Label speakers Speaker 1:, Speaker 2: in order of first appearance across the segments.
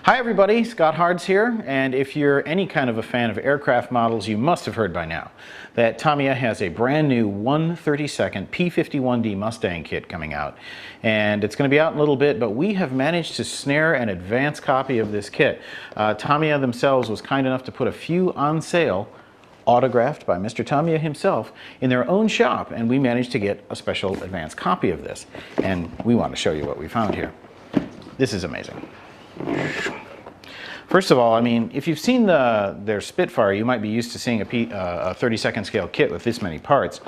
Speaker 1: Hi everybody, Scott Hards here, and if you're any kind of a fan of aircraft models, you must have heard by now that Tamiya has a brand new 1/32nd P-51D Mustang kit coming out. And it's going to be out in a little bit, but we have managed to snare an advance copy of this kit. Tamiya themselves was kind enough to put a few on sale, autographed by Mr. Tamiya himself, in their own shop, and we managed to get a special advance copy of this. And we want to show you what we found here. This is amazing. First of all, I mean, if you've seen their Spitfire, you might be used to seeing a 32nd scale kit with this many parts.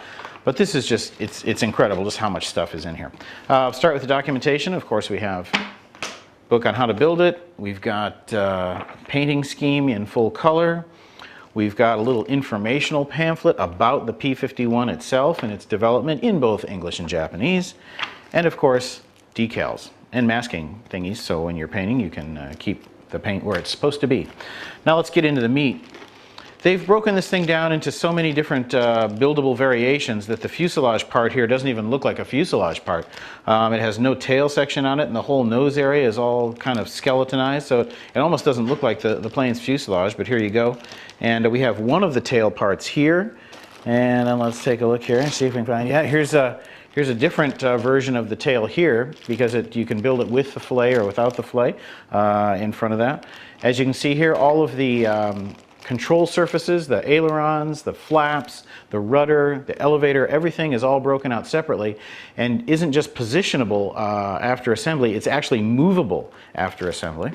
Speaker 1: But this is just, it's incredible just how much stuff is in here. I'll start with the documentation. Of course, we have a book on how to build it. We've got painting scheme in full color. We've got a little informational pamphlet about the P-51 itself and its development in both English and Japanese. And of course, decals and masking thingies, so when you're painting you can keep the paint where it's supposed to be. Now let's get into the meat. They've broken this thing down into so many different buildable variations that the fuselage part here doesn't even look like a fuselage part. It has no tail section on it, and the whole nose area is all kind of skeletonized, so it almost doesn't look like the plane's fuselage, but here you go. And we have one of the tail parts here, and then let's take a look here and see if we can find, yeah, here's a different version of the tail here, because you can build it with the fillet or without the fillet in front of that. As you can see here, all of the control surfaces, the ailerons, the flaps, the rudder, the elevator, everything is all broken out separately and isn't just positionable after assembly, it's actually movable after assembly.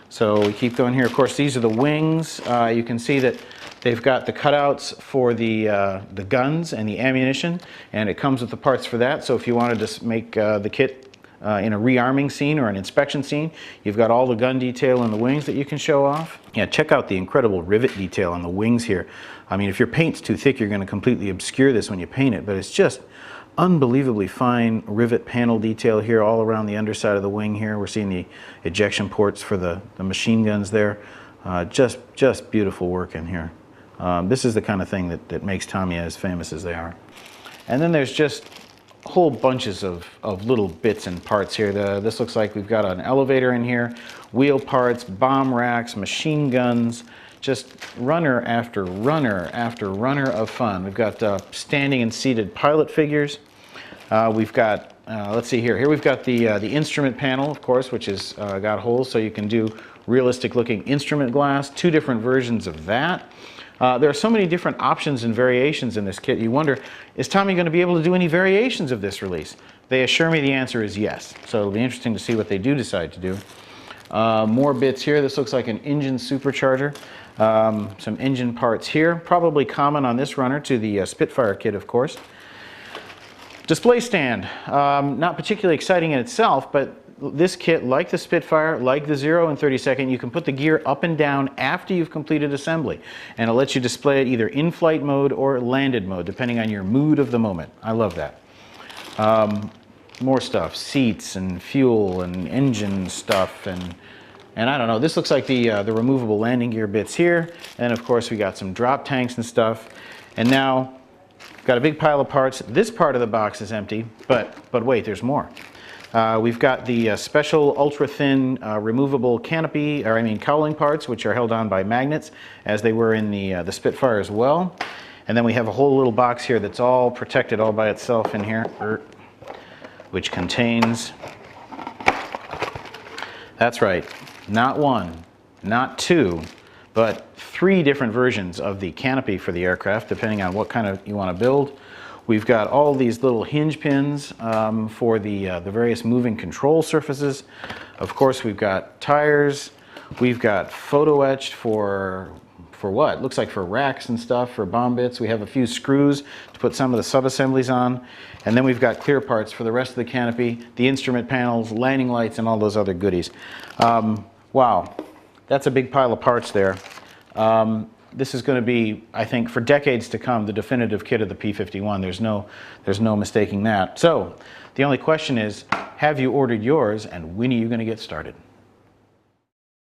Speaker 1: So we keep going here. Of course, these are the wings. You can see that they've got the cutouts for the guns and the ammunition, and it comes with the parts for that. So if you wanted to make the kit in a rearming scene or an inspection scene, you've got all the gun detail in the wings that you can show off. Yeah, check out the incredible rivet detail on the wings here. I mean, if your paint's too thick, you're going to completely obscure this when you paint it, but it's just unbelievably fine rivet panel detail here all around the underside of the wing here. We're seeing the ejection ports for the machine guns there. Just beautiful work in here. This is the kind of thing that makes Tamiya as famous as they are. And then there's just whole bunches of little bits and parts here. This looks like we've got an elevator in here, wheel parts, bomb racks, machine guns, just runner after runner after runner of fun. We've got standing and seated pilot figures. We've got, let's see here. Here we've got the instrument panel, of course, which has got holes so you can do realistic looking instrument glass. Two different versions of that. There are so many different options and variations in this kit. You wonder, is Tamiya going to be able to do any variations of this release? They assure me the answer is yes. So it'll be interesting to see what they do decide to do. More bits here. This looks like an engine supercharger. Some engine parts here. Probably common on this runner to the Spitfire kit, of course. Display stand. Not particularly exciting in itself, but this kit, like the Spitfire, like the 0 and 32nd, you can put the gear up and down after you've completed assembly. And it lets you display it either in flight mode or landed mode, depending on your mood of the moment. I love that. More stuff, seats and fuel and engine stuff, and I don't know, this looks like the removable landing gear bits here. And of course we got some drop tanks and stuff. And now, got a big pile of parts. This part of the box is empty, but wait, there's more. We've got the special ultra-thin removable canopy, cowling parts, which are held on by magnets, as they were in the Spitfire as well. And then we have a whole little box here that's all protected all by itself in here, which contains, that's right, not one, not two, but 3 different versions of the canopy for the aircraft, depending on what kind of you want to build. We've got all these little hinge pins for the various moving control surfaces. Of course, we've got tires. We've got photo etched for what? Looks like for racks and stuff, for bomb bits. We have a few screws to put some of the sub-assemblies on. And then we've got clear parts for the rest of the canopy, the instrument panels, landing lights, and all those other goodies. Wow, that's a big pile of parts there. This is going to be, I think, for decades to come, the definitive kit of the P-51. There's no mistaking that. So, the only question is, have you ordered yours, and when are you going to get started?